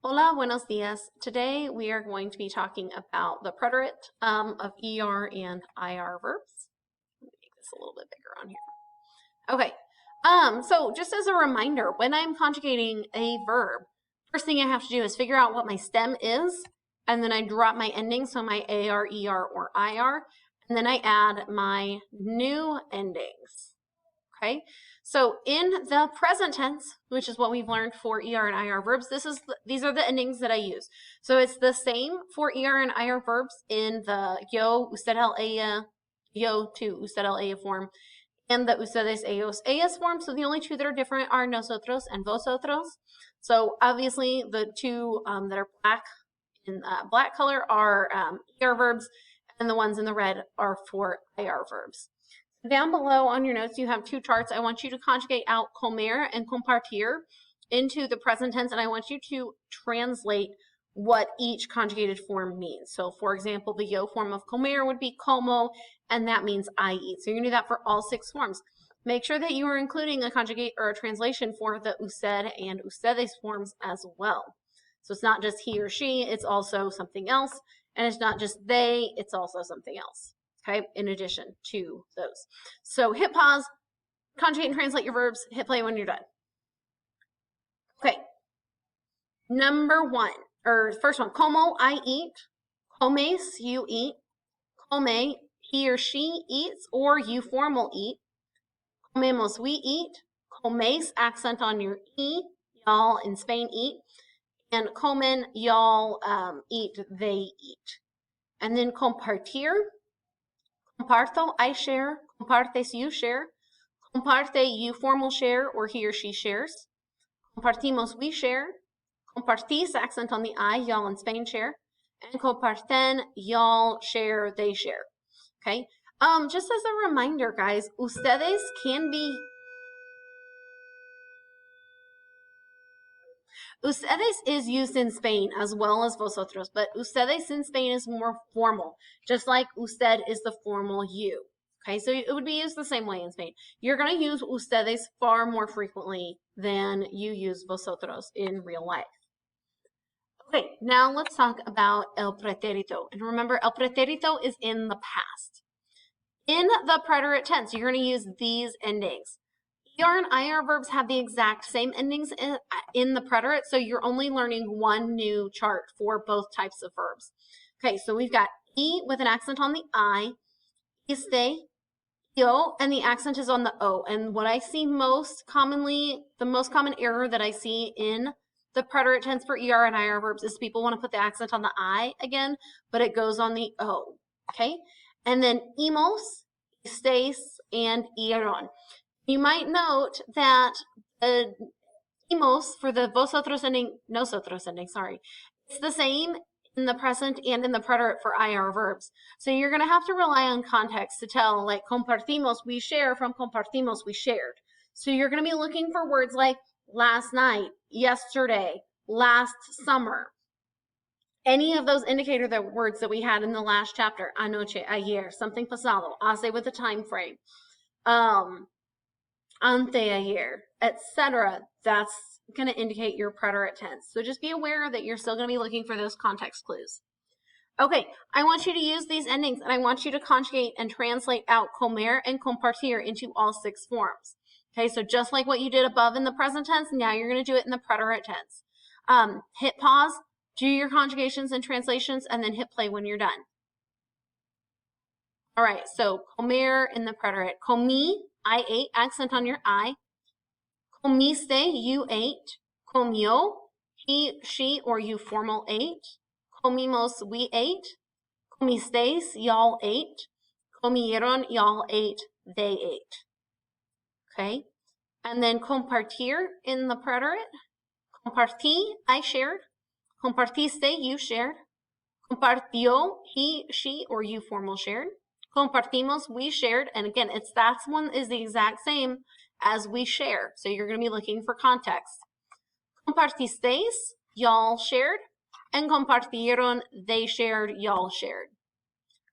Hola, buenos dias. Today we are going to be talking about the preterite of ER and IR verbs. Let me make this a little bit bigger on here. Okay, so just as a reminder, when I'm conjugating a verb, first thing I have to do is figure out what my stem is, and then I drop my ending, so my AR, ER, or IR, and then I add my new endings. Okay, so in the present tense, which is what we've learned for ER and IR verbs, these are the endings that I use. So it's the same for ER and IR verbs in the yo, usted, él, ella, yo to usted, él, ella form, and the ustedes, ellos, ellas form. So the only two that are different are nosotros and vosotros. So obviously the two that are black in black color are ER verbs, and the ones in the red are for IR verbs. Down below on your notes, you have two charts. I want you to conjugate out comer and compartir into the present tense, and I want you to translate what each conjugated form means. So, for example, the yo form of comer would be como, and that means I eat. So you're going to do that for all 6 forms. Make sure that you are including a conjugate or a translation for the usted and ustedes forms as well. So it's not just he or she, it's also something else, and it's not just they, it's also something else. Okay, in addition to those. So hit pause, conjugate and translate your verbs, hit play when you're done. Okay, first one, como, I eat, comes, you eat, come, he or she eats, or you formal eat, comemos, we eat, comes, accent on your e, y'all in Spain eat, and comen, y'all eat, they eat. And then compartir, comparto, I share. Compartes, you share. Comparte, you formal share, or he or she shares. Compartimos, we share. Compartís, accent on the I, y'all in Spain share. And comparten, y'all share, they share. Okay. Just as a reminder, guys, ustedes can be. Ustedes is used in Spain as well as vosotros, but ustedes in Spain is more formal, just like usted is the formal you. Okay, so it would be used the same way in Spain. You're going to use ustedes far more frequently than you use vosotros in real life. Okay, now let's talk about el pretérito. And remember, el pretérito is in the past. In the preterite tense, you're going to use these endings. ER and IR verbs have the exact same endings in the preterite, so you're only learning one new chart for both types of verbs. Okay, so we've got E with an accent on the I, este, yo, and the accent is on the O. And what I see most commonly, the most common error that I see in the preterite tense for ER and IR verbs is people want to put the accent on the I again, but it goes on the O. Okay, and then imos, estés, and ieron. You might note that the imos for the vosotros ending, nosotros ending, sorry, it's the same in the present and in the preterite for IR verbs. So you're going to have to rely on context to tell, like compartimos, we share, from compartimos, we shared. So you're going to be looking for words like last night, yesterday, last summer. Any of those indicator words that we had in the last chapter, anoche, ayer, something pasado, hace with a time frame. Anteayer, etc. That's going to indicate your preterite tense. So just be aware that you're still going to be looking for those context clues. Okay, I want you to use these endings, and I want you to conjugate and translate out comer and compartir into all 6 forms. Okay, so just like what you did above in the present tense, now you're going to do it in the preterite tense. Hit pause, do your conjugations and translations, and then hit play when you're done. All right, so comer in the preterite. Comí, I ate, accent on your I. Comiste, you ate. Comió, he, she, or you formal ate. Comimos, we ate. Comisteis, y'all ate. Comieron, y'all ate, they ate. Okay, and then compartir in the preterite. Compartí, I shared. Compartiste, you shared. Compartió, he, she, or you formal shared. Compartimos, we shared, and again, that one is the exact same as we share, so you're going to be looking for context. Compartisteis, y'all shared, and compartieron, they shared, y'all shared.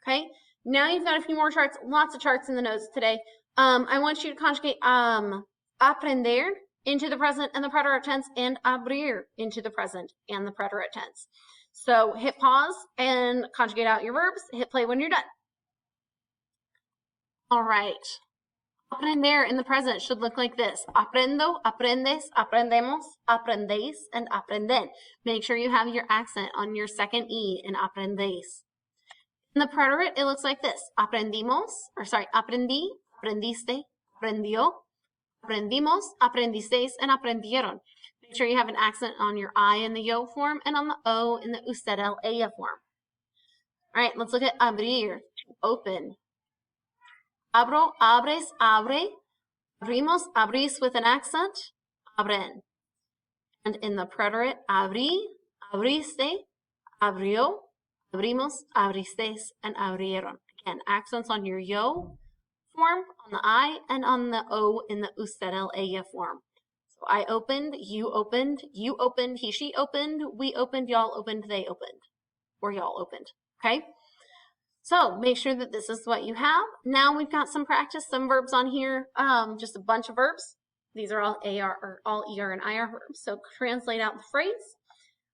Okay, now you've got a few more charts, lots of charts in the notes today. I want you to conjugate aprender into the present and the preterite tense, and abrir into the present and the preterite tense. So hit pause and conjugate out your verbs. Hit play when you're done. All right. Aprender in the present should look like this. Aprendo, aprendes, aprendemos, aprendéis, and aprenden. Make sure you have your accent on your second E in aprendéis. In the preterite, it looks like this. Aprendimos, aprendí, aprendiste, aprendió, aprendimos, aprendisteis, and aprendieron. Make sure you have an accent on your I in the yo form and on the O in the usted el ella form. All right, let's look at abrir, open. Abro, abres, abre. Abrimos, abrís with an accent, abren. And in the preterite, abrí, abriste, abrió, abrimos, abristeis, and abrieron. Again, accents on your yo form, on the I, and on the O in the usted el ella form. So I opened, you opened, he, she opened, we opened, y'all opened, they opened, or y'all opened, okay? So make sure that this is what you have. Now we've got some practice, some verbs on here, just a bunch of verbs. These are all ER and IR verbs. So translate out the phrase,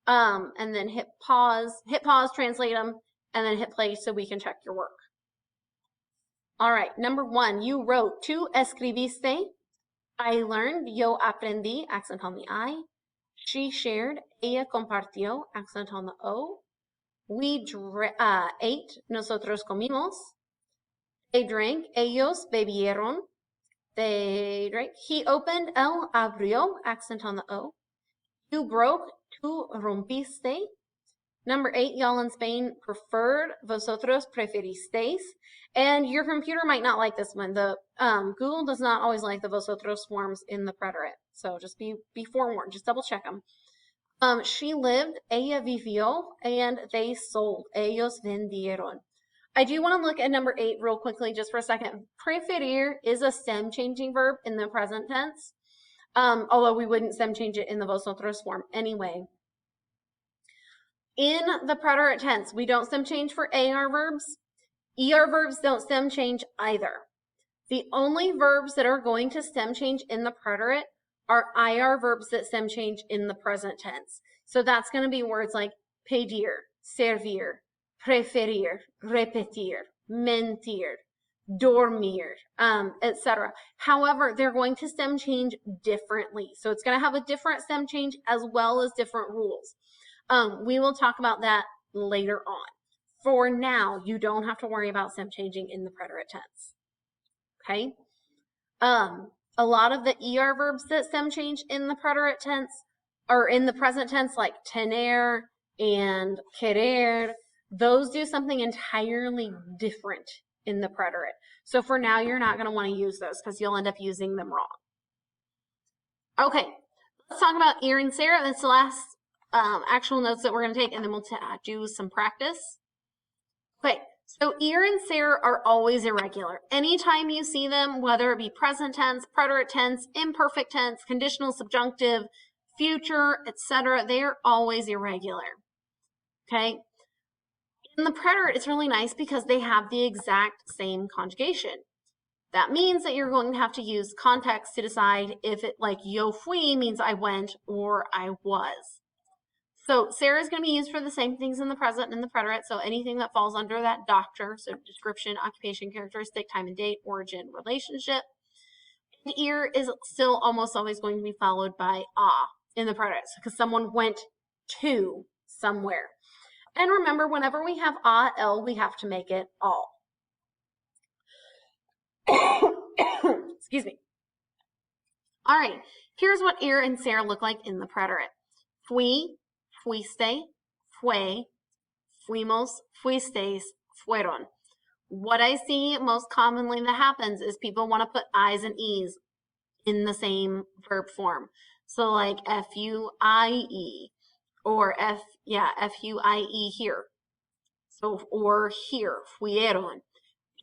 and then hit pause, translate them, and then hit play so we can check your work. All right, number 1, you wrote. Tú escribiste. I learned. Yo aprendí, accent on the I. She shared. Ella compartió, accent on the O. We ate, nosotros comimos. They drank, ellos bebieron. They drank. He opened, él abrió, accent on the O. You broke, tú rompiste. Number 8, y'all in Spain preferred, vosotros preferisteis. And your computer might not like this one. The Google does not always like the vosotros forms in the preterite. So just be forewarned, just double check them. She lived, ella vivió, and they sold, ellos vendieron. I do want to look at number 8 real quickly just for a second. Preferir is a stem changing verb in the present tense, although we wouldn't stem change it in the vosotros form anyway. In the preterite tense, we don't stem change for AR verbs. ER verbs don't stem change either. The only verbs that are going to stem change in the preterite are IR verbs that stem change in the present tense. So that's going to be words like pedir, servir, preferir, repetir, mentir, dormir, etc. However, they're going to stem change differently. So it's going to have a different stem change as well as different rules. We will talk about that later on. For now, you don't have to worry about stem changing in the preterite tense. Okay? A lot of the ER verbs that stem change in the preterite tense or in the present tense, like tener and querer, those do something entirely different in the preterite. So for now, you're not going to want to use those because you'll end up using them wrong. Okay, let's talk about ir and ser. That's the last actual notes that we're going to take, and then we'll do some practice. Okay. So ir and ser are always irregular. Anytime you see them, whether it be present tense, preterite tense, imperfect tense, conditional subjunctive, future, etc., they are always irregular. Okay? In the preterite, it's really nice because they have the exact same conjugation. That means that you're going to have to use context to decide if it, like yo fui means I went or I was. So ser is going to be used for the same things in the present and in the preterite. So anything that falls under that doctor, so description, occupation, characteristic, time and date, origin, relationship. And ir is still almost always going to be followed by a in the preterite because someone went to somewhere. And remember, whenever we have a, l, we have to make it all. Excuse me. All right, here's what ir and ser look like in the preterite. Fui, fuiste, fue, fuimos, fuisteis, fueron. What I see most commonly that happens is people want to put I's and E's in the same verb form. So like F-U-I-E or F-U-I-E here. So, or here, fueron.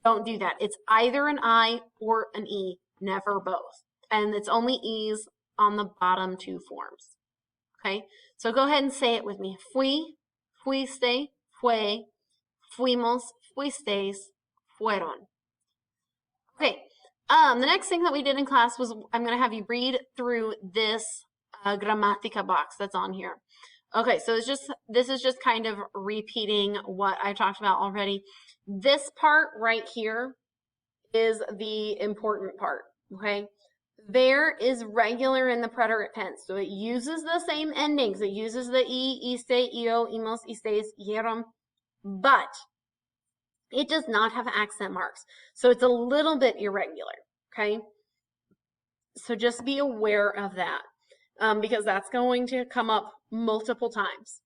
Don't do that. It's either an I or an E, never both. And it's only E's on the bottom two forms. Okay, so go ahead and say it with me. Fui, fuiste, fue, fuimos, fuisteis, fueron. Okay, The next thing that we did in class was I'm going to have you read through this grammatica box that's on here. Okay, so this is just kind of repeating what I talked about already. This part right here is the important part, okay? There is regular in the preterite tense, so it uses the same endings. It uses the iste, io, imos, istes, ieron, but it does not have accent marks. So it's a little bit irregular, okay? So just be aware of that because that's going to come up multiple times.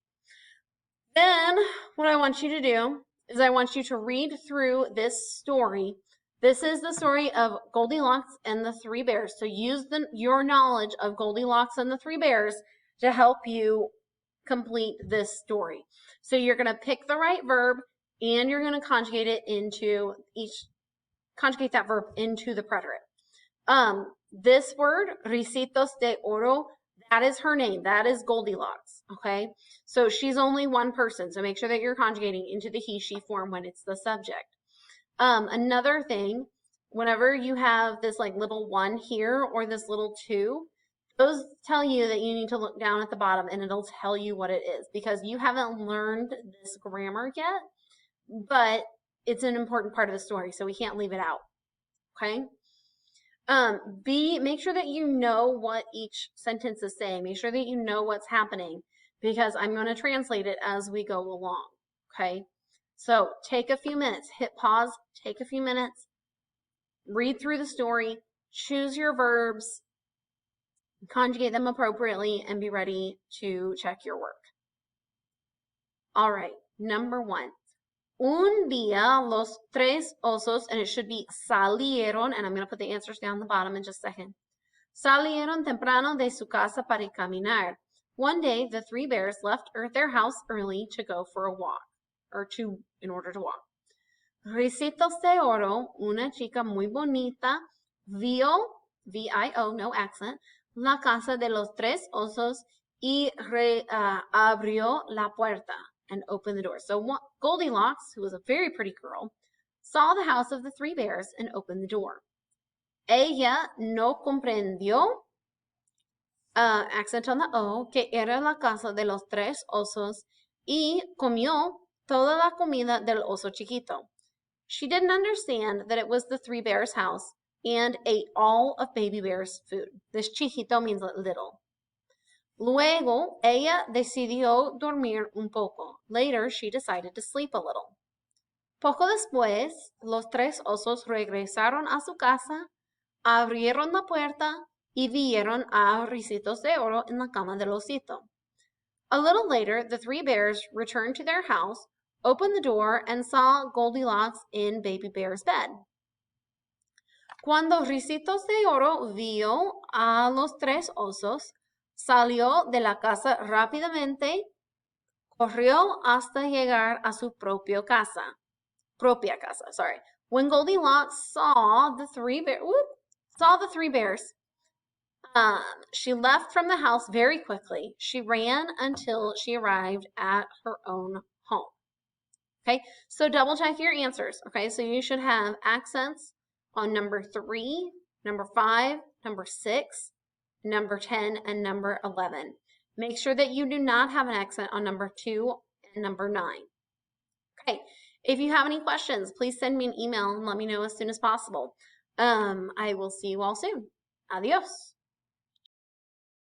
Then what I want you to do is I want you to read through this story. This is the story of Goldilocks and the Three Bears. So use your knowledge of Goldilocks and the Three Bears to help you complete this story. So you're going to pick the right verb and you're going to conjugate that verb into the preterite. This word, ricitos de oro, that is her name. That is Goldilocks, okay? So she's only one person, so make sure that you're conjugating into the he, she form when it's the subject. Another thing, whenever you have this like little one here or this little two, those tell you that you need to look down at the bottom and it'll tell you what it is because you haven't learned this grammar yet, but it's an important part of the story, so we can't leave it out, okay? Make sure that you know what each sentence is saying. Make sure that you know what's happening because I'm going to translate it as we go along, okay? So take a few minutes, hit pause, take a few minutes, read through the story, choose your verbs, conjugate them appropriately, and be ready to check your work. All right, number 1. Un día los tres osos, and it should be salieron, and I'm going to put the answers down the bottom in just a second. Salieron temprano de su casa para caminar. One day, the three bears left their house early to go for a walk, in order to walk. Ricitos de oro, una chica muy bonita, vio, V-I-O, no accent, la casa de los tres osos y abrió la puerta and opened the door. So Goldilocks, who was a very pretty girl, saw the house of the three bears and opened the door. Ella no comprendió, accent on the O, que era la casa de los tres osos y comió toda la comida del oso chiquito. She didn't understand that it was the three bears' house and ate all of Baby Bear's food. This chiquito means little. Luego, ella decidió dormir un poco. Later, she decided to sleep a little. Poco después, los tres osos regresaron a su casa, abrieron la puerta y vieron a Ricitos de Oro en la cama del osito. A little later, the three bears returned to their house, opened the door, and saw Goldilocks in Baby Bear's bed. Cuando Ricitos de Oro vio a los tres osos, salió de la casa rápidamente, corrió hasta llegar a su propia casa. When Goldilocks saw the three bears, she left from the house very quickly. She ran until she arrived at her own home. Okay, so double check your answers. Okay, so you should have accents on number 3, number 5, number 6, number 10, and number 11. Make sure that you do not have an accent on number 2 and number 9. Okay, if you have any questions, please send me an email and let me know as soon as possible. I will see you all soon. Adios.